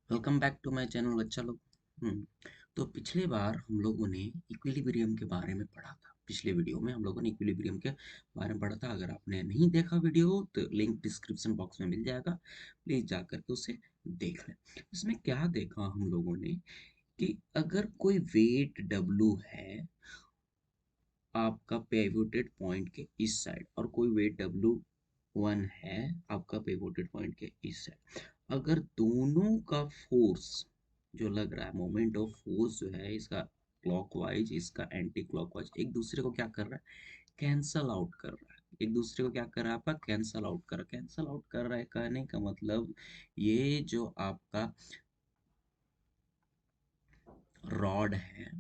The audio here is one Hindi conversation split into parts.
Welcome back to my channel बच्चा लोग। तो पिछली बार हम लोगों ने इक्विलिब्रियम के बारे में पढ़ा था। पिछले वीडियो में हम लोगों ने इक्विलिब्रियम के बारे में पढ़ा था। अगर आपने नहीं देखा वीडियो तो लिंक डिस्क्रिप्शन बॉक्स में मिल जाएगा, प्लीज जा करके उसे देख लें। इसमें क्या देखा हम लोगों ने कि अगर कोई वेट W है आपका पिवोटेड पॉइंट के इस साइड और कोई वेट W1 है आपका पिवोटेड पॉइंट के इस साइड, अगर दोनों का फोर्स जो लग रहा है, मोमेंट ऑफ फोर्स जो है इसका क्लॉकवाइज इसका एंटी क्लॉकवाइज एक दूसरे को क्या कर रहा है, कैंसल आउट कर रहा है। एक दूसरे को क्या कर रहा है आपका, कैंसल आउट कर रहा है। कैंसल आउट कर रहा है कहने का मतलब ये जो आपका रॉड है,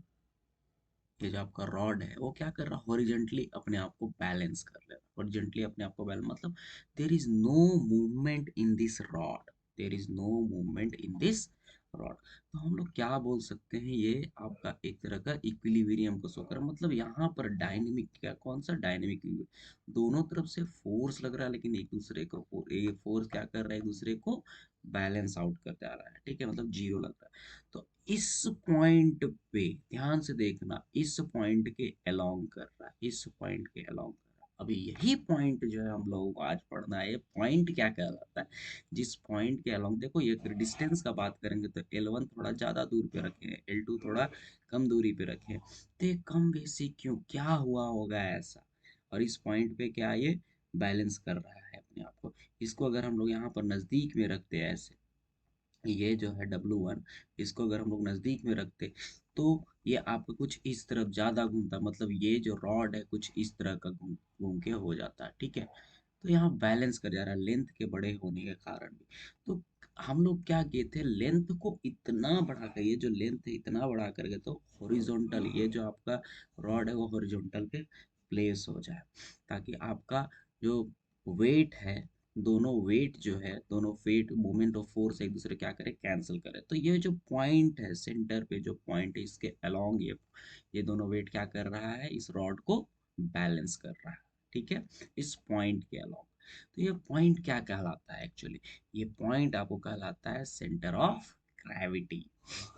ये जो आपका रॉड है वो क्या कर रहा है, हॉरिजेंटली अपने आप को बैलेंस कर ले रहा है। हॉरिजेंटली अपने आप को बैलेंस मतलब there is no movement in this rod, there is no movement in this rod. तो हम लोग क्या बोल सकते हैं, ये आपका एक तरह का इक्विलिब्रियम को शो कर रहा है। मतलब यहाँ पर डायनेमिक, क्या कौन सा डायनेमिक, दोनों तरफ से फोर्स लग रहा है लेकिन एक दूसरे को ये फोर्स क्या कर रहा है, एक दूसरे को बैलेंस आउट करते आ रहा है। ठीक है, मतलब जीरो लग रहा है। तो इस पॉइंट पे ध्यान से देखना, इस पॉइंट के अलोंग कर रहा है, इस पॉइंट के अलोंग कर रहा है। अभी यही पॉइंट जो है हम लोगों को आज पढ़ना है। ये पॉइंट क्या कहलाता है, जिस पॉइंट के अलोंग, देखो ये डिस्टेंस का बात करेंगे तो L1 थोड़ा ज्यादा दूर पे रखें, L2 थोड़ा कम दूरी पे रखें। तो ये कम बेसी क्यों, क्या हुआ होगा ऐसा, और इस पॉइंट पे क्या ये बैलेंस कर रहा है अपने आप को। इसको अगर हम लोग यहाँ पर नजदीक में रखते हैं ऐसे, ये जो है W1, इसको अगर हम लोग नज़दीक में रखते तो ये आपका कुछ इस तरफ ज़्यादा घूमता, मतलब ये जो रॉड है कुछ इस तरह का घूम घूम के हो जाता है। ठीक है, तो यहाँ बैलेंस कर जा रहा है लेंथ के बड़े होने के कारण भी। तो हम लोग क्या किए थे, लेंथ को इतना बढ़ा कर, ये जो लेंथ है इतना बढ़ा करके तो हॉरिजॉन्टल, ये जो आपका रॉड है वो हॉरिजॉन्टल पे प्लेस हो जाए, ताकि आपका जो वेट है, दोनों वेट जो है, दोनों वेट मोमेंट ऑफ फोर्स एक दूसरे क्या करे, कैंसिल करे। तो ये जो पॉइंट है सेंटर पे, जो पॉइंट है इसके अलोंग ये दोनों वेट क्या कर रहा है, इस रॉड को बैलेंस कर रहा है। ठीक है, इस पॉइंट के अलोंग। तो ये पॉइंट क्या कहलाता है एक्चुअली, ये पॉइंट आपको कहलाता है सेंटर ऑफ ग्रेविटी।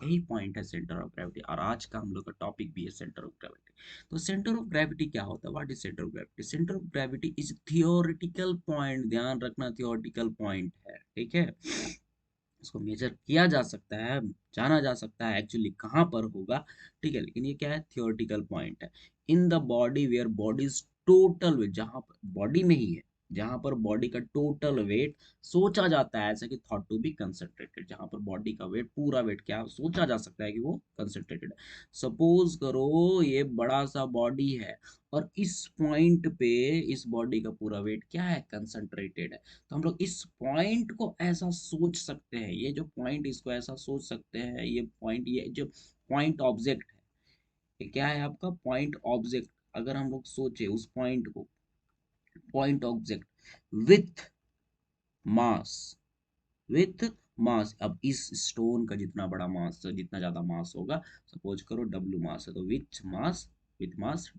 यही पॉइंट है सेंटर ऑफ ग्रेविटी, और आज का हम लोग का टॉपिक भी है सेंटर ऑफ ग्रेविटी। तो सेंटर ऑफ ग्रेविटी क्या होता है, what is centre of gravity? Centre of gravity is theoretical point, ध्यान रखना थियोरेटिकल पॉइंट है। ठीक है, इसको मेजर किया जा सकता है, जाना जा सकता है एक्चुअली कहाँ पर होगा। ठीक है, लेकिन ये क्या है, थियोरेटिकल पॉइंट है। In the body where body's total weight, जहां पर बॉडी में ही है, जहां पर बॉडी का टोटल वेट सोचा जाता है, ऐसा कि थॉट टू बी कंसंट्रेटेड, जहां पर बॉडी का वेट, पूरा वेट क्या सोचा जा सकता है कि वो कंसंट्रेटेड है। सपोज करो ये बड़ा सा बॉडी है और इस पॉइंट पे इस बॉडी का पूरा वेट क्या है, कंसंट्रेटेड है। तो हम लोग इस पॉइंट को ऐसा सोच सकते हैं, ये जो पॉइंट, इसको ऐसा सोच सकते हैं, ये पॉइंट, ये जो पॉइंट ऑब्जेक्ट है, ये क्या है आपका पॉइंट ऑब्जेक्ट। अगर हम लोग सोचे उस पॉइंट को, point object with mass, with mass, अब इस स्टोन का जितना बड़ा मास, जितना ज्यादा मास होगा, सपोज करो W मास है तो विथ मास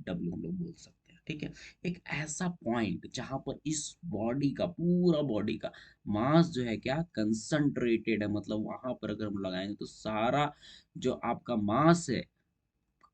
W हम लोग बोल सकते हैं। ठीक है, एक ऐसा पॉइंट जहां पर इस बॉडी का, पूरा बॉडी का मास जो है क्या, कंसंट्रेटेड है, मतलब वहां पर अगर हम लगाएंगे तो सारा जो आपका मास है,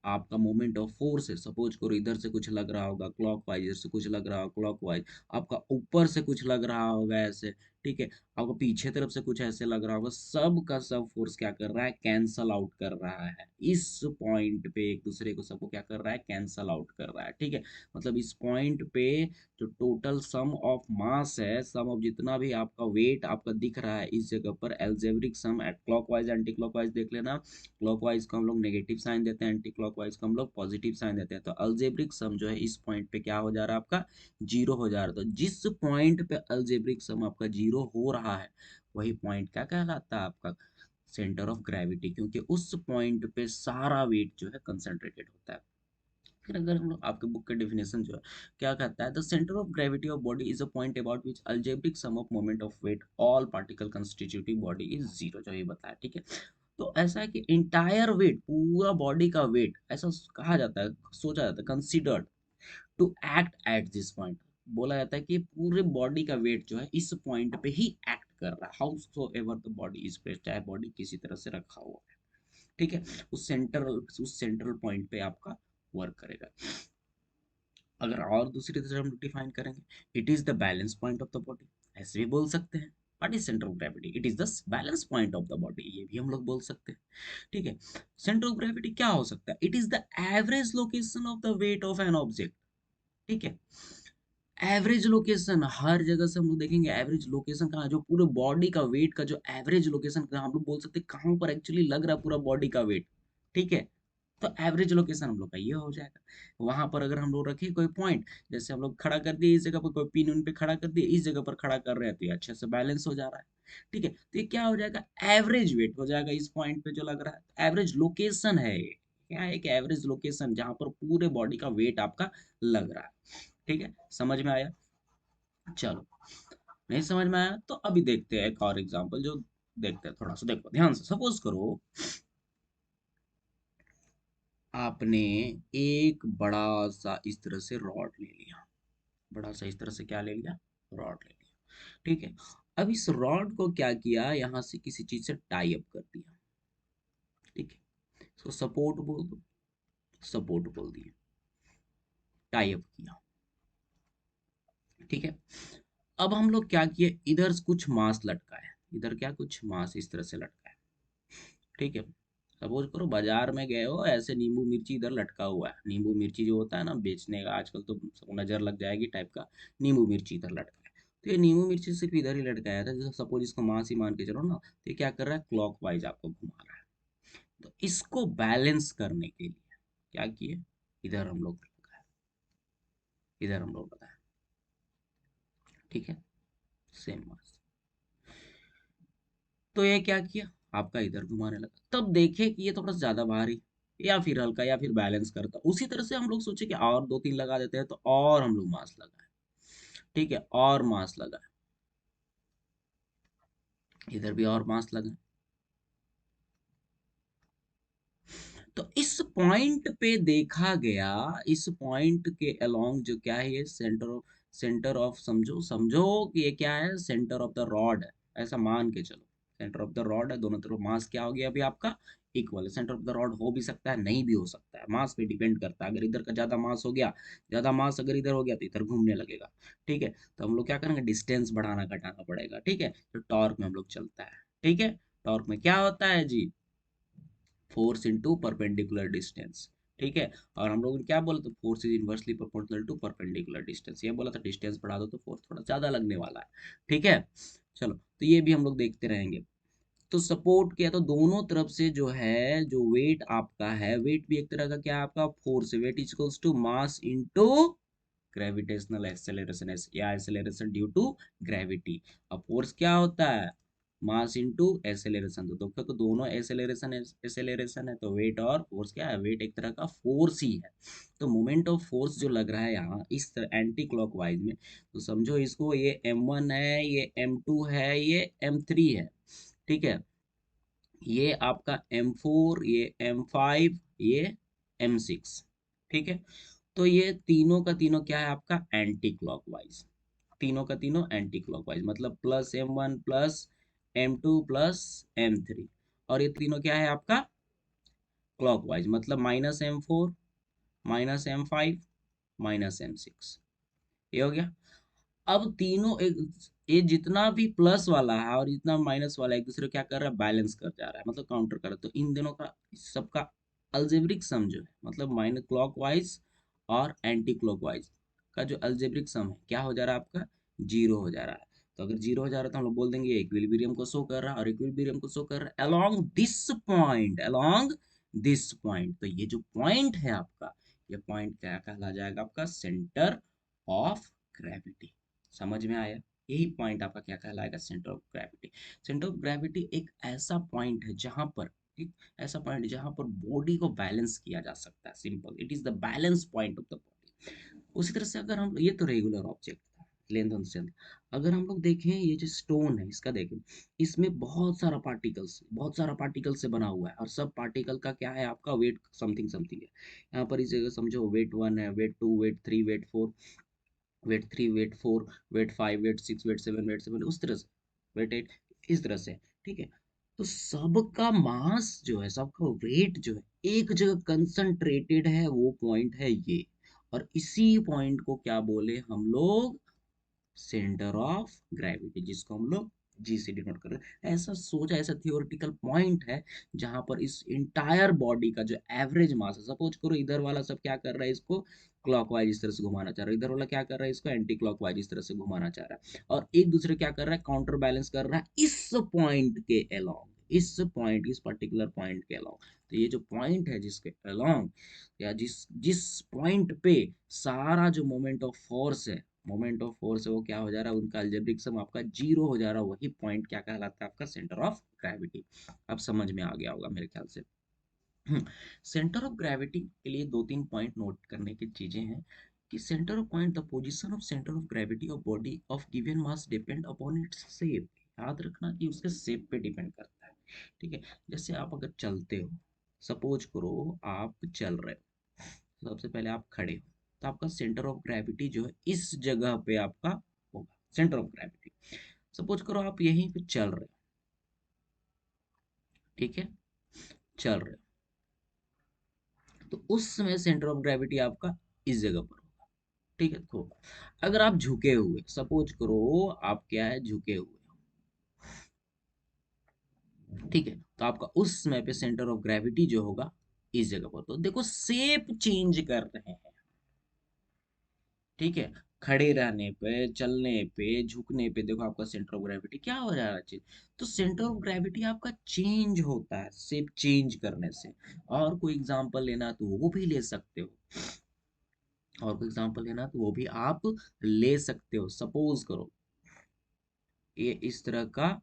आपका मोमेंट ऑफ फोर्स है, सपोज करो इधर से कुछ लग रहा होगा क्लॉकवाइज, इधर से कुछ लग रहा होगा क्लॉकवाइज, आपका ऊपर से कुछ लग रहा होगा ऐसे, ठीक है, आपको पीछे तरफ से कुछ ऐसे लग रहा होगा, सब का सब फोर्स क्या कर रहा है, कैंसल आउट कर रहा है। इस पॉइंट पे एक दूसरे को सबको क्या कर रहा है, कैंसल आउट कर रहा है। ठीक है, मतलब इस पॉइंट पे जो टोटल सम ऑफ मास है, सम ऑफ जितना भी आपका वेट आपका दिख रहा है इस जगह पर, algebraic sum at clockwise anti clockwise देख लेना। क्लॉकवाइज को हम लोग नेगेटिव साइन देते हैं, एंटी क्लॉकवाइज को हम लोग पॉजिटिव साइन देते हैं। तो अलजेब्रिक सम जो है इस पॉइंट पे क्या हो जा रहा है आपका, जीरो हो जा रहा है। तो जिस पॉइंट पे अलजेब्रिक सम आपका जीरो हो रहा है, वही पॉइंट क्या कहलाता है आपका, सेंटर ऑफ ग्रेविटी, क्योंकि उस पॉइंट पे सारा वेट जो है कंसंट्रेटेड होता है। फिर अगर हम लोग, आपके बुक का डेफिनेशन जो है क्या कहता है, the centre of gravity of body is a point about which algebraic sum of moment of weight all particle constituting body is zero, जो ये बताया। ठीक है, तो ऐसा है कि इंटायर वेट, पूरा बॉडी का वेट ऐसा कहा जाता है, सोचा जाता है, considered to act at this point, बोला जाता है कि पूरे बॉडी का वेट जो है इस पॉइंट पे ही एक्ट कर रहा है, how so ever the body is placed, चाहे बॉडी किसी तरह से रखा हुआ है, ठीक है, उस सेंट्रल पॉइंट पे आपका वर्क करेगा। अगर और दूसरी तरह हम डिफाइन करेंगे, it is the balance point of the body, ऐसे भी बोल सकते हैं। What is centre of gravity? It is the balance point of the body, ये भी हम लोग बोल सकते हैं, ठीक है। सेंटर ऑफ ग्रेविटी क्या हो सकता है? It is the average location of the weight of an object, ठीक है। एवरेज लोकेशन, हर जगह से हम लोग देखेंगे एवरेज लोकेशन कहाँ, जो पूरे बॉडी का वेट का जो एवरेज लोकेशन हम लोग बोल सकते हैं कहाँ पर एक्चुअली लग रहा है पूरा बॉडी का वेट, ठीक है। तो एवरेज लोकेशन हम लोग का ये हो जाएगा। वहां पर अगर हम लोग रखें कोई पॉइंट, जैसे हम लोग खड़ा कर दिए इस जगह पर, कोई पिन उन पे खड़ा कर दिए, इस जगह पर खड़ा कर रहे हैं, तो ये अच्छे से बैलेंस हो जा रहा है, ठीक है। तो ये क्या हो जाएगा? एवरेज वेट हो जाएगा इस पॉइंट पे जो लग रहा है, एवरेज लोकेशन है ये। क्या है? एक एवरेज लोकेशन जहां पर पूरे बॉडी का वेट आपका लग रहा है, ठीक है। समझ में आया? चलो, नहीं समझ में आया तो अभी देखते हैं एक और एग्जांपल जो देखते हैं, थोड़ा सा देखो ध्यान से। सपोज करो आपने एक बड़ा सा इस तरह से रॉड ले लिया, बड़ा सा इस तरह से क्या ले लिया? रॉड ले लिया, ठीक है। अब इस रॉड को क्या किया, यहां से किसी चीज से टाई अप कर दिया, ठीक है। इसको सपोर्ट बोल दो, सपोर्ट बोल दिया, टाई अप किया, ठीक है। अब हम लोग क्या किए, इधर कुछ मांस लटकाया, इधर क्या कुछ मांस इस तरह से लटकाया, ठीक है। सपोज करो बाजार में गए हो, ऐसे नींबू मिर्ची इधर लटका हुआ है, नींबू मिर्ची जो होता है ना बेचने का, आजकल तो सबको नजर लग जाएगी टाइप का, नींबू मिर्ची इधर लटका है। तो ये नींबू मिर्ची सिर्फ इधर ही लटकाया था, जैसे सपोज इसको मांस ही मान के चलो ना, तो ये क्या कर रहा है, क्लॉक वाइज आपको घुमा रहा है। तो इसको बैलेंस करने के लिए क्या किए, इधर हम लोग लगाए, इधर हम लोग लगाए, ठीक है, सेम मास। तो ये क्या किया, आपका इधर घुमाने लगा, तब देखे कि ये थोड़ा सा ज्यादा भारी या फिर हल्का या फिर बैलेंस करता, उसी तरह से हम लोग सोचे कि और दो तीन लगा देते हैं, तो और हम लोग मास लगाए, ठीक है, और मास लगाए, इधर भी और मास लगाए। तो इस पॉइंट पे देखा गया, इस पॉइंट के अलोंग जो क्या है, ये सेंटर ऑफ समझो समझो कि ये क्या है, सेंटर ऑफ द रॉड है, ऐसा मान के चलो। सेंटर ऑफ द रॉड है, दोनों तरफ मास क्या हो गया अभी आपका, इक्वल है। सेंटर ऑफ द रॉड हो भी सकता है, नहीं भी हो सकता है, मास पे डिपेंड करता है। अगर इधर का ज्यादा मास हो गया, ज्यादा मास अगर इधर हो गया तो इधर घूमने लगेगा, ठीक है। तो हम लोग क्या करेंगे, डिस्टेंस बढ़ाना घटाना पड़ेगा, ठीक है। तो टॉर्क में हम लोग चलता है, ठीक है। टॉर्क में क्या होता है जी, फोर्स इनटू परपेंडिकुलर डिस्टेंस, ठीक है। और हम लोग ने क्या बोला था, force is inversely proportional to perpendicular distance, ये बोला था, डिस्टेंस बढ़ा दो तो फोर्स थोड़ा ज्यादा लगने वाला है, ठीक है। चलो, तो ये भी हम लोग देखते रहेंगे। तो सपोर्ट किया तो दोनों तरफ से जो है, जो वेट आपका है, वेट भी एक तरह का क्या है आपका, फोर्स है। Weight is equals to mass into gravitational acceleration या एक्सेलरेशन ड्यू टू ग्रेविटी। अब फोर्स क्या होता है, मास इनटू एक्सेलरेशन, तो देखो तो दोनों एक्सेलरेशन एक्सेलरेशन है, तो वेट और फोर्स क्या है, वेट एक तरह का फोर्स ही है। तो मोमेंट ऑफ फोर्स जो लग रहा है यहाँ इस तरह एंटी क्लॉकवाइज में, तो समझो इसको, ये m1 है, ये m2 है, ये m3 है, ठीक है। ये आपका M4, ये M5, ये M6, ठीक है। तो ये तीनों का तीनों क्या है आपका, एंटी क्लॉकवाइज, तीनों का तीनों एंटी क्लॉकवाइज, मतलब plus M1 plus M2 plus M3, और ये तीनों क्या है आपका, क्लॉकवाइज, मतलब -M4 -M5 -M6, ये हो गया। अब तीनों एक, ये जितना भी प्लस वाला है और जितना माइनस वाला है, एक दूसरे को क्या कर रहा है, बैलेंस कर जा रहा है, मतलब काउंटर कर रहा है। तो इन दोनों का सबका अल्जेब्रिक सम जो है, मतलब माइनस क्लॉकवाइज और एंटी क्लॉकवाइज का जो अल्जेब्रिक सम है, क्या हो जा रहा है आपका, जीरो हो जा रहा है। तो अगर जीरो हो जा रहा है तो हम लोग बोल देंगे इक्विलिब्रियम को शो कर रहा है, और इक्विलिब्रियम को शो कर रहा है along this point, along this point. तो ये जो पॉइंट है आपका, ये पॉइंट क्या कहला जाएगा आपका, सेंटर ऑफ ग्रेविटी। समझ में आया? यही पॉइंट आपका क्या कहलाएगा, centre of gravity. Centre of gravity एक ऐसा पॉइंट है जहां पर, एक ऐसा पॉइंट जहां पर बॉडी को बैलेंस किया जा सकता है, simple, it is the balance point of the body. उसी तरह से अगर हम, ये तो रेगुलर ऑब्जेक्ट था, लेंथ ऑन स्ट्रेंथ। अगर हम लोग देखें ये जो स्टोन है, इसका देखें, इसमें बहुत सारा पार्टिकल से बना हुआ है, और सब पार्टिकल का क्या है आपका, वेट समथिंग समथिंग है। यहाँ पर इस जगह समझो वेट 1 है, weight 2, weight 3, weight 4, weight 3, weight 4, weight 5, weight 6, weight 7 उस तरह से, वेट 8 इस तरह से। ठीक है, तो सबका मास जो है, सबका वेट जो है एक जगह कंसंट्रेटेड है, वो पॉइंट है ये। और इसी पॉइंट को क्या बोले हम लोग, सेंटर ऑफ ग्रेविटी, जिसको हम लोग जी से डिनोट कर रहे हैं। ऐसा सोचा, ऐसा थियोरेटिकल पॉइंट है जहां पर इस इंटायर बॉडी का जो एवरेज मास है, सपोज करो इधर वाला सब क्या कर रहा है, इसको क्लॉकवाइज इस तरह से घुमाना चाह रहा है, इधर वाला क्या कर रहा है, इसको एंटी क्लॉकवाइज इस तरह से घुमाना चाह रहा है, और एक दूसरे क्या कर रहा है, काउंटर बैलेंस कर रहा है इस पॉइंट के अलोंग, इस पॉइंट, इस पर्टिकुलर पॉइंट के अलोंग। तो ये जो पॉइंट है जिसके अलोंग, या जिस जिस पॉइंट पे सारा जो मोमेंट ऑफ फोर्स है, मोमेंट ऑफ फोर्स है, वो क्या हो जा रहा है, उनका अलजेब्रिक सम आपका जीरो हो जा रहा है, वही पॉइंट क्या कहलाता है, आपका सेंटर ऑफ ग्रेविटी। अब समझ में आ गया होगा मेरे ख्याल से। सेंटर ऑफ ग्रेविटी के लिए दो तीन पॉइंट नोट करने की चीजें हैं, कि centre of point, the position of centre of gravity of body of given mass depend upon its shape. याद रखना कि उसके शेप पे डिपेंड करता है। ठीक है, जैसे आप अगर चलते हो, सपोज करो आप चल रहे हो, सबसे पहले आप खड़े हो, तो आपका सेंटर ऑफ ग्रेविटी जो है इस जगह पे आपका होगा, सेंटर ऑफ ग्रेविटी। सपोज करो आप यहीं पे चल रहे हो, ठीक है, चल रहे हो, तो उस समय सेंटर ऑफ ग्रेविटी आपका इस जगह पर होगा। ठीक है, तो अगर आप झुके हुए, सपोज करो आप क्या है, झुके हुए, ठीक है, तो आपका उस समय पे सेंटर ऑफ ग्रेविटी जो होगा इस जगह पर। तो देखो शेप चेंज कर रहे हैं। ठीक है, खड़े रहने पे, चलने पे, झुकने पे देखो आपका सेंटर ऑफ ग्रेविटी क्या हो जा रहा है, चेंज। तो सेंटर ऑफ ग्रेविटी आपका चेंज होता है शेप चेंज करने से। और कोई एग्जांपल लेना तो वो भी ले सकते हो, और कोई एग्जांपल लेना तो वो भी आप ले सकते हो। सपोज करो ये इस तरह का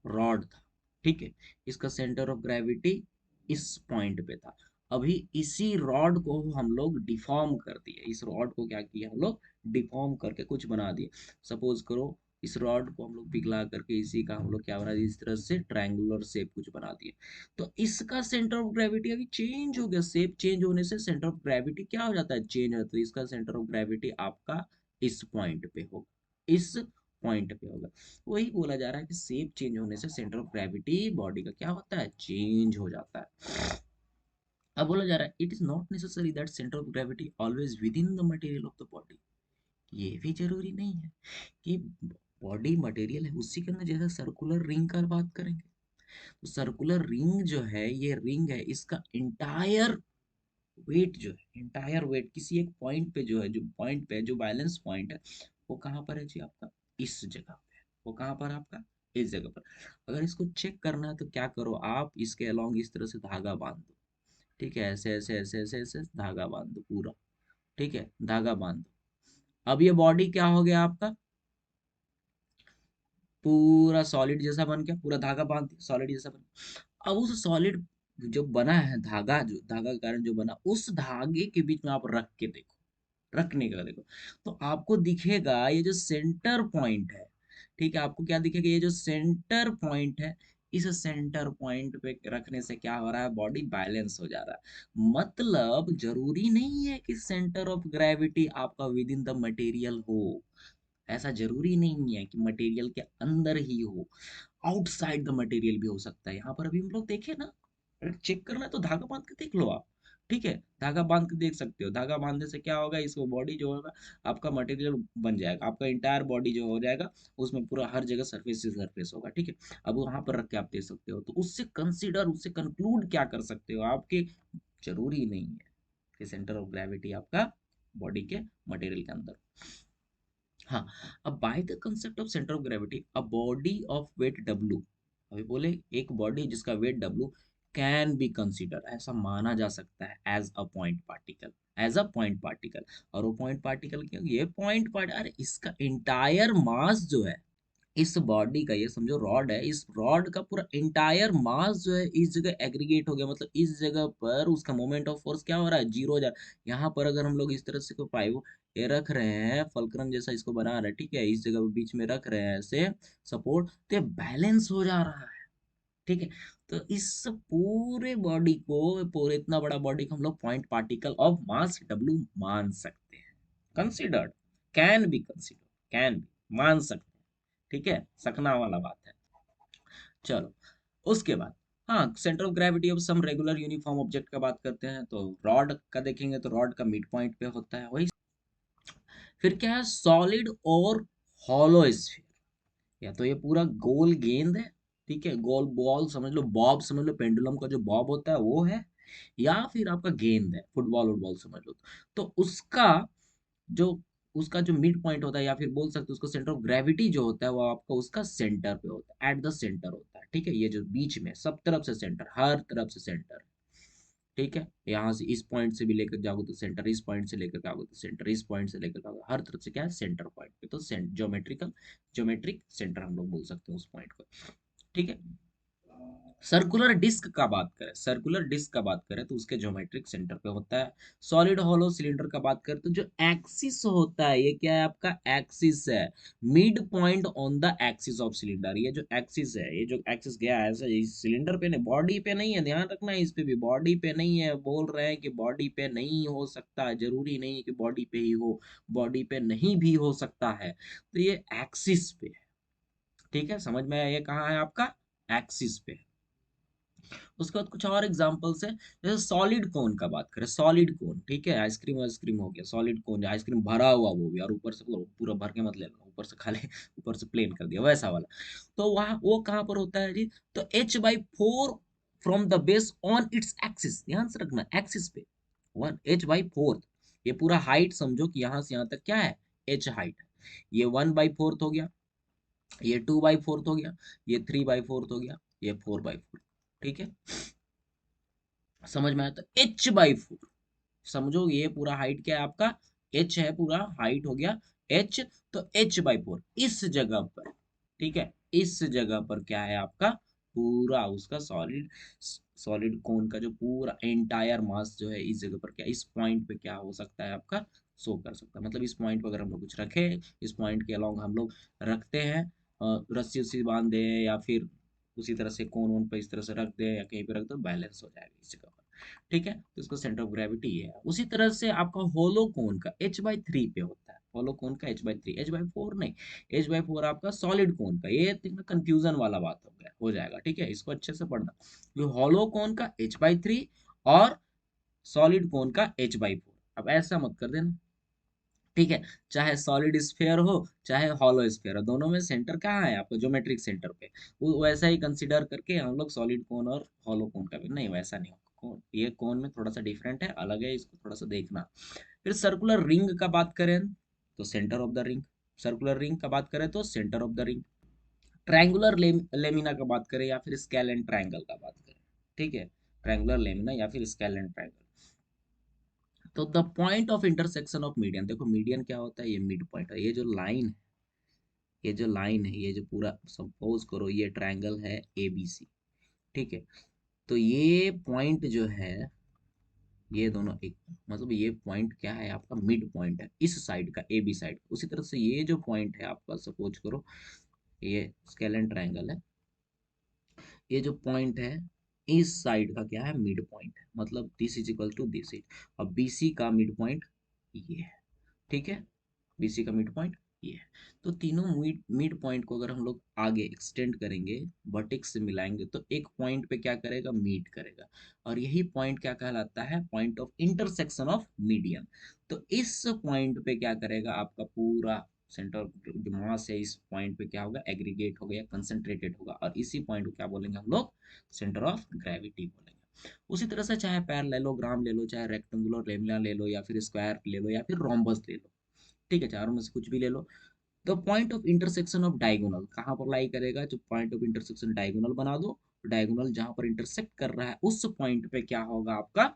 रॉड था, ठीक है, इसका सेंटर ऑफ ग्रेविटी इस पॉइंट पे था। अभी इसी रॉड को हम लोग डिफॉर्म कर दिए, इस रॉड को क्या किया हम लोग, डिफॉर्म करके कुछ बना दिए। सपोज करो इस रॉड को हम लोग पिघला करके इसी का हम लोग क्या बना दिया, इस तरह से ट्रायंगुलर शेप कुछ बना दिए। तो इसका सेंटर ऑफ ग्रेविटी अभी चेंज हो गया, शेप चेंज होने से सेंटर ऑफ ग्रेविटी क्या हो जाता है, चेंज होता है। तो इसका सेंटर ऑफ ग्रेविटी आपका इस पॉइंट पे होगा, इस पॉइंट पे होगा। वही बोला जा रहा है कि शेप चेंज होने से सेंटर ऑफ ग्रेविटी बॉडी का क्या होता है, चेंज हो जाता है। अब बोला जा रहा है it is not necessary that centre of gravity always with in the material of the body. ये भी जरूरी नहीं है कि बॉडी मटेरियल है उसी के अंदर, जैसे सर्कुलर रिंग का बात करेंगे, तो सर्कुलर रिंग जो है, ये रिंग है, इसका इंटायर वेट जो है, इंटायर वेट किसी एक पॉइंट पे जो है, जो पॉइंट पे जो बैलेंस पॉइंट है, वो कहाँ पर है जी आपका, इस जगह पे है। वो कहाँ पर है आपका, इस जगह पर। अगर इसको चेक करना है तो क्या करो आप, इसके अलोंग इस तरह से धागा बांध दो। ठीक है, ऐसे ऐसे ऐसे ऐसे ऐसे धागा बांध दो पूरा। ठीक है, धागा बांध दो। अब ये बॉडी क्या हो गया आपका, पूरा सॉलिड जैसा बन गया, पूरा धागा बांध दिया सॉलिड जैसा बन गया। अब उस सॉलिड जो बना है धागा, जो धागा के कारण जो बना, उस धागे के बीच में आप रख के देखो, रखने का देखो, तो आपको दिखेगा ये जो सेंटर पॉइंट है। ठीक है, आपको क्या दिखेगा, ये जो सेंटर पॉइंट है, इस सेंटर पॉइंट पे रखने से क्या हो रहा है, बॉडी बैलेंस हो जा रहा है। मतलब जरूरी नहीं है कि सेंटर ऑफ ग्रेविटी आपका विद इन द मटेरियल हो, ऐसा जरूरी नहीं है कि मटेरियल के अंदर ही हो, आउटसाइड द मटेरियल भी हो सकता है। यहाँ पर अभी हम लोग देखे ना, अगर चेक करना है तो धागा बांध के देख लो आप। ठीक है, धागा बांध के देख सकते हो, धागा बांधने से क्या होगा, इसको बॉडी जो होगा आपका मटेरियल बन जाएगा, आपका इंटायर बॉडी जो हो जाएगा, उसमें पूरा हर जगह सरफेस से सरफेस होगा। ठीक है, अब वहां पर रख के आप देख सकते हो, तो उससे कंसीडर, उससे कंक्लूड क्या कर सकते हो आपके, जरूरी नहीं है कि सेंटर ऑफ ग्रेविटी आपका बॉडी के मटेरियल के अंदर। हाँ, अब by the concept of centre of gravity a body of weight W, अभी बोले एक बॉडी जिसका weight W can be consider, ऐसा माना जा सकता है as a point particle, as a point particle. और वो पॉइंट पार्टिकल क्यों, ये पॉइंट पार्ट, अरे इसका इंटायर मास जो है, इस बॉडी का, ये समझो रॉड है, इस रॉड का पूरा इंटायर मास जो है इस जगह एग्रीगेट हो गया, मतलब इस जगह पर उसका मोमेंट ऑफ फोर्स क्या हो रहा है, जीरो हो जा रहा है। यहाँ पर अगर हम लोग इस तरह से को पाइव ये रख रहे हैं, फलक्रम जैसा इसको बना रहे हैं, ठीक है, इस जगह बीच में रख रहे हैं ऐसे सपोर्ट, तो ये बैलेंस हो जा रहा है। ठीक है, तो इस पूरे बॉडी को, पूरे इतना बड़ा बॉडी को हम लोग point particle of mass W मान सकते हैं, considered. Can be consider, can be मान सकते हैं, ठीक है, सकना वाला बात है। चलो उसके बाद, हाँ centre of gravity of some regular uniform object का बात करते हैं, तो रॉड का देखेंगे तो रॉड का मिड पॉइंट पे होता है वही। फिर क्या है, सॉलिड और हॉलो स्फीयर, या तो ये पूरा गोल गेंद है, ठीक है, गोल बॉल समझ लो, बॉब समझ लो, पेंडुलम का जो बॉब होता है वो है, या फिर आपका गेंद है, फुटबॉल वुटबॉल समझ लो। तो जो उसका जो मिड पॉइंट होता है, या फिर बोल सकते हो उसको सेंटर ऑफ ग्रेविटी जो होता है, वो आपका उसका सेंटर पे होता है, एट द सेंटर होता है, ठीक है, ये जो बीच में सब तरफ से सेंटर, हर तरफ से सेंटर, ठीक है, यहाँ से इस पॉइंट से भी लेकर जाओगे तो सेंटर, इस पॉइंट से लेकर जाओगे तो सेंटर, इस पॉइंट से लेकर जाओगे, हर तरफ से क्या है, सेंटर पॉइंट पे, तो ज्योमेट्रिक सेंटर हम लोग बोल सकते हैं उस पॉइंट को, ठीक है। सर्कुलर डिस्क का बात करें, सर्कुलर डिस्क का बात करें तो उसके ज्योमेट्रिक सेंटर पे होता है। सॉलिड हॉलो सिलेंडर का बात करें तो जो एक्सिस होता है, ये क्या है आपका एक्सिस है, mid point on the axis of cylinder, ये जो एक्सिस है, ये जो एक्सिस गया है ऐसे इस सिलेंडर पे नहीं, बॉडी पे नहीं है, ध्यान रखना है, इस पे भी बॉडी पे नहीं है, बोल रहे हैं कि बॉडी पे नहीं हो सकता, जरूरी नहीं कि बॉडी पे ही हो, बॉडी पे नहीं भी हो सकता है, तो ये एक्सिस पे है, ठीक है, समझ में आया, ये कहाँ है आपका एक्सिस पे। उसके बाद कुछ और एग्जांपल्स है, जैसे सॉलिड कोन का बात करें, सॉलिड कोन, ठीक है, आइसक्रीम आइसक्रीम हो गया, सॉलिड कोन, आइसक्रीम भरा हुआ वो भी, और ऊपर से पूरा भर के मत लेना, ऊपर से खाली ऊपर से प्लेन कर दिया वैसा वाला, तो वहाँ वो कहाँ पर होता है जी, तो h/4 from the base on its axis, ध्यान से रखना एक्सिस पे, 1h/4, ये पूरा हाइट समझो कि यहाँ से यहाँ तक क्या है, h हाइट है, ये 1/4 हो गया, ये 2/4 हो गया, ये 3/4 हो गया, ये 4/4, ठीक है, समझ में आया, तो h/4, समझो ये पूरा हाइट क्या है आपका, h है, पूरा हाइट हो गया h, तो h/4 इस जगह पर, ठीक है, इस जगह पर क्या है आपका, पूरा उसका सॉलिड सॉलिड कोन का जो पूरा एंटायर मास जो है इस जगह पर क्या, इस पॉइंट पे क्या हो सकता है आपका, शो कर सकता है, मतलब इस पॉइंट पर अगर हम लोग कुछ रखें, इस पॉइंट के अलोंग हम लोग रखते हैं, रस्सी उस्सी बांध दें, या फिर उसी तरह से कोन वोन पे इस तरह से रख दें, या कहीं पे रख दो, बैलेंस हो जाएगा इस जगह पर, ठीक है, तो इसको सेंटर ऑफ ग्रेविटी है। उसी तरह से आपका होलो कोन का h/3 पे होता है, होलो कोन का h/3, h/4 नहीं, h/4 आपका सॉलिड कोन का, ये कंफ्यूजन वाला बात हो गया, हो जाएगा, ठीक है, इसको अच्छे से पढ़ना, ये होलो कोन का h/3 और सॉलिड कोन का h/4, अब ऐसा मत कर देना, ठीक है, चाहे सॉलिड स्फेयर हो चाहे हॉलो स्फेयर हो, दोनों में सेंटर कहाँ है आपका, ज्योमेट्रिक सेंटर पे, वो वैसा ही कंसीडर करके हम लोग सॉलिड कोन और हॉलो कोन का भी, नहीं वैसा नहीं होगा, कोन ये कोन में थोड़ा सा डिफरेंट है, अलग है, इसको थोड़ा सा देखना। फिर सर्कुलर रिंग का बात करें तो centre of the ring, circular ring का बात करें तो centre of the ring, triangular lamina का बात करें या फिर स्केल एंड ट्रायंगल का बात करें, ठीक है, ट्रायंगुलर लेमिना या फिर स्केल एंड ट्रायंगल, तो the point of intersection of median, देखो मीडियन क्या होता है, ये मिड पॉइंट है, ये जो लाइन है, ये जो लाइन है, ये जो पूरा सपोज करो ये ट्रायंगल है ABC, ठीक है, तो ये पॉइंट जो है, ये दोनों एक, मतलब ये पॉइंट क्या है आपका, मिड पॉइंट है इस साइड का, AB साइड, उसी तरह से ये जो पॉइंट है आपका, सपोज करो ये स्केलेन ट्रायंगल है, ये जो पॉइंट है इस साइड का क्या है, मिड पॉइंट है, मतलब this is equal to this is, और BC का मिड पॉइंट ये है, ठीक है, BC का मिड पॉइंट ये है, तो तीनों मिड मिड पॉइंट को अगर हम लोग आगे एक्सटेंड करेंगे, वर्टेक्स से मिलाएंगे, तो एक पॉइंट पे क्या करेगा, मीट करेगा, और यही पॉइंट क्या कहलाता है, point of intersection of median, तो इस पॉइंट पे क्या करेगा आपका पूरा सेंटर जो मास है, इस पॉइंट पे क्या होगा, एग्रीगेट होगा या कंसंट्रेटेड होगा, और इसी पॉइंट को क्या बोलेंगे हम लोग, सेंटर ऑफ ग्रेविटी बोलेंगे। उसी तरह से चाहे पैरेललोग्राम ले लो, चाहे रेक्टेंगुलर लेमिना ले लो, या फिर स्क्वायर ले लो, या फिर रोम्बस ले लो, ठीक है, चारों में से कुछ भी ले लो, the point of intersection of diagonal कहाँ पर लाई करेगा, जो पॉइंट ऑफ इंटरसेक्शन डायगोनल बना दो, डायगोनल जहां पर इंटरसेक्ट कर रहा है उस पॉइंट पे क्या होगा आपका,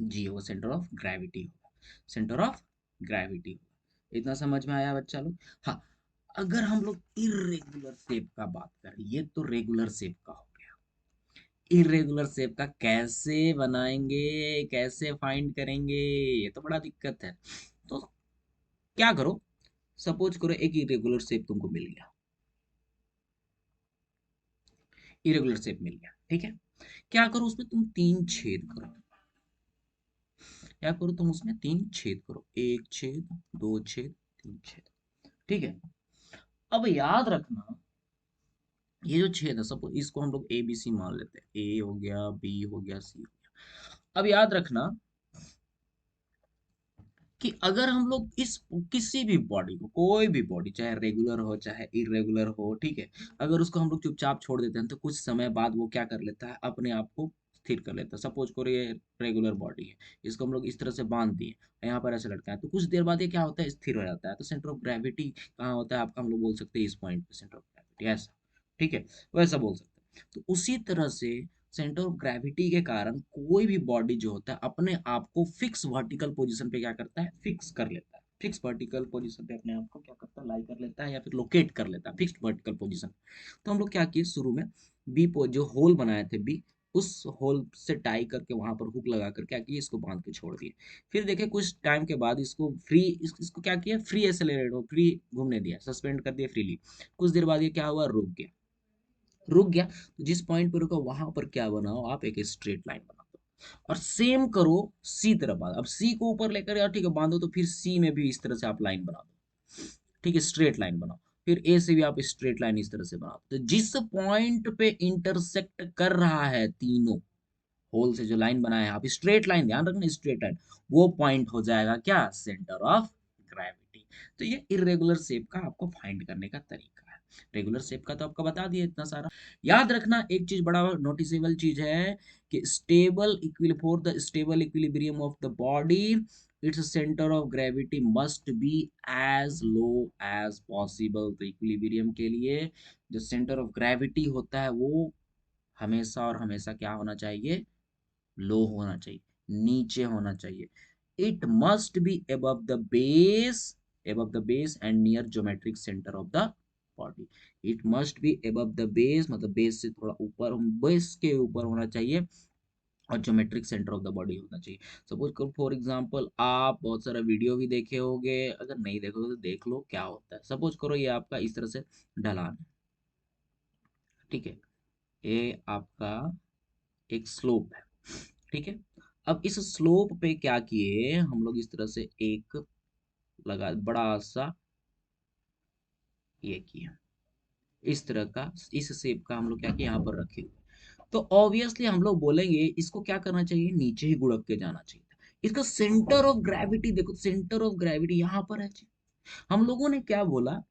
जी होगा, सेंटर ऑफ ग्रेविटी होगा, सेंटर ऑफ ग्रेविटी होगा, इतना समझ में आया बच्चा लोग। हाँ, अगर हम लोग इरेगुलर शेप का बात करें, ये तो रेगुलर शेप का हो गया, इरेगुलर शेप का कैसे बनाएंगे, कैसे फाइंड करेंगे, ये तो बड़ा दिक्कत है, तो क्या करो, सपोज करो एक इरेगुलर शेप तुमको मिल गया, इरेगुलर शेप मिल गया, ठीक है, क्या करो उसमें तुम तीन छेद करो, क्या करो तुम उसमें 3 छेद करो, 1 छेद, 2 छेद, 3 छेद। ठीक है, अब याद रखना ये जो छेद है, सपोज इसको हम लोग ए बी सी मान लेते हैं, ए हो गया, बी हो गया, सी हो गया। अब याद रखना कि अगर हम लोग इस किसी भी बॉडी को, कोई भी बॉडी, चाहे रेगुलर हो चाहे इरेगुलर हो, ठीक है, अगर उसको हम लोग चुपचाप छोड़ देते हैं तो कुछ समय बाद वो क्या कर लेता है, अपने आप को स्थिर कर लेता है। सपोज करो ये रेगुलर बॉडी है, इसको हम लोग इस तरह से बांध दिए, यहाँ पर ऐसे लटका है, तो कुछ देर बाद ये क्या होता है, स्थिर हो जाता है। तो सेंटर ऑफ ग्रेविटी कहाँ होता है आपका, हम लोग बोल सकते हैं इस पॉइंट पे सेंटर ऑफ ग्रेविटी, ऐसा। ठीक है, वैसा बोल सकते हैं। तो उसी तरह से सेंटर ऑफ ग्रेविटी के कारण कोई भी बॉडी जो होता है अपने आप को फिक्स वर्टिकल पोजीशन पे क्या करता है, फिक्स कर लेता है। फिक्स वर्टिकल पोजीशन पे अपने आप को क्या करता है, लाई कर लेता है या फिर लोकेट कर लेता है फिक्स्ड वर्टिकल पोजीशन। तो हम लोग क्या किए शुरू में, बी जो होल बनाए थे बी, उस होल से टाई करके वहां पर हुक लगा कर क्या किए, इसको बांध के छोड़ दिए। फिर देखे कुछ टाइम के बाद इसको फ्री, इसको क्या किया, फ्री एक्सेलरेट हो, फ्री घूमने दिया, सस्पेंड कर दिया फ्रीली। कुछ देर बाद ये क्या हुआ, रुक गया। रुक गया तो जिस पॉइंट पे रुका वहां पर क्या बनाओ, आप एक स्ट्रेट लाइन बना दो। और सेम करो सी तरफ बांध, अब सी को ऊपर लेकर यार, ठीक है, बांधो, तो फिर सी में भी इस तरह से आप लाइन बना दो। ठीक है, स्ट्रेट लाइन बनाओ। फिर ए से भी आप स्ट्रेट लाइन इस तरह से बनाओ, तो जिस पॉइंट पे इंटरसेक्ट कर रहा है तीनों होल से जो लाइन बनाया है, आप स्ट्रेट लाइन, ध्यान रखना स्ट्रेट लाइन, वो पॉइंट हो जाएगा क्या, सेंटर ऑफ ग्रेविटी। तो ये इरेगुलर शेप का आपको फाइंड करने का तरीका है। रेगुलर शेप का तो आपका बता दिया इतना सारा। याद रखना एक चीज बड़ा नोटिसेबल चीज है कि stable equil for the stable equilibrium of the body, it's centre of gravity must be as low as possible. तो इक्विलिब्रियम के लिए जो सेंटर ऑफ ग्रेविटी होता है वो हमेशा और हमेशा क्या होना चाहिए, लो होना चाहिए, नीचे होना चाहिए। It must be above the base, above the base and near geometric centre of the body. It must be above the base, मतलब बेस से थोड़ा ऊपर, बेस के ऊपर होना चाहिए, और geometric centre of the body होना चाहिए। सपोज करो फॉर एग्जांपल आप बहुत सारा वीडियो भी देखे होंगे, अगर नहीं देखोगे तो देख लो क्या होता है। सपोज करो ये आपका इस तरह से ढलान है, ठीक है, ये आपका एक स्लोप है, ठीक है। अब इस स्लोप पे क्या किए हम लोग, इस तरह से एक लगा बड़ा सा ये किया, इस तरह का, इस शेप का हम लोग क्या किया यहाँ पर रखे हुए। तो ऑब्वियसली हम लोग बोलेंगे इसको क्या करना चाहिए, नीचे ही गुड़क के जाना चाहिए। इसका सेंटर ऑफ ग्रेविटी देखो, सेंटर ऑफ ग्रेविटी यहाँ पर है जी। हम लोगों ने क्या बोला,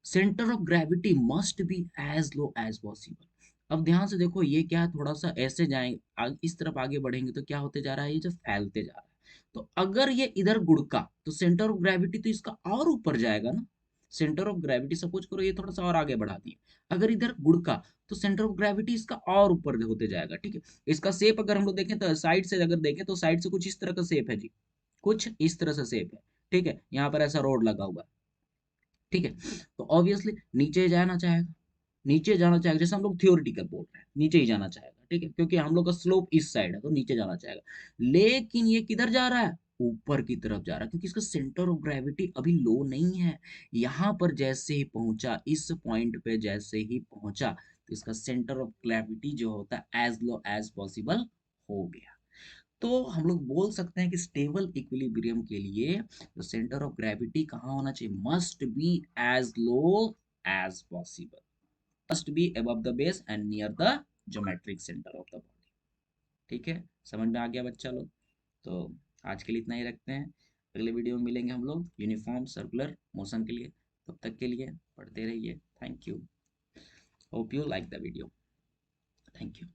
centre of gravity must be as low as possible. अब ध्यान से देखो ये क्या है, थोड़ा सा ऐसे जाएंगे इस तरफ आगे बढ़ेंगे तो क्या होते जा रहा है, ये जो फैलते जा रहा है। तो अगर ये इधर गुड़का तो सेंटर ऑफ ग्रेविटी तो इसका और ऊपर जाएगा ना। सेंटर ऑफ ग्रेविटी सपोज करो ये थोड़ा सा और आगे बढ़ा दिया, अगर इधर गुड़का तो सेंटर ऑफ ग्रेविटी इसका और ऊपर होते जाएगा। ठीक है, इसका शेप अगर हम लोग देखें तो साइड से अगर देखें तो साइड से कुछ इस तरह का शेप है जी, कुछ इस तरह से शेप है। ठीक है, यहाँ पर ऐसा रोड लगा हुआ है, ठीक है। तो ऑब्वियसली नीचे जाना चाहेगा, नीचे जाना चाहेगा, जैसे हम लोग थियोरिटिकल बोल रहे हैं, नीचे ही जाना चाहेगा, ठीक है, क्योंकि हम लोग का स्लोप इस साइड है तो नीचे जाना चाहेगा। लेकिन ये किधर जा रहा है, ऊपर की तरफ जा रहा है, क्योंकि इसका सेंटर ऑफ ग्रेविटी अभी लो नहीं है। यहाँ पर जैसे ही पहुंचा, इस पॉइंट पे जैसे ही पहुंचा, तो इसका सेंटर ऑफ ग्रेविटी जो होता है एज लो एज पॉसिबल हो गया। तो हम लोग बोल सकते हैं कि स्टेबल इक्विलिब्रियम के लिए जो सेंटर ऑफ ग्रेविटी कहाँ होना चाहिए, must be as low as possible, must be above the base and near the geometric centre of the body. ठीक है, समझ में आ गया बच्चा लोग। तो आज के लिए इतना ही रखते हैं, अगले वीडियो में मिलेंगे हम लोग यूनिफॉर्म सर्कुलर मोशन के लिए। तब तक के लिए पढ़ते रहिए, thank you, hope you like the video, thank you.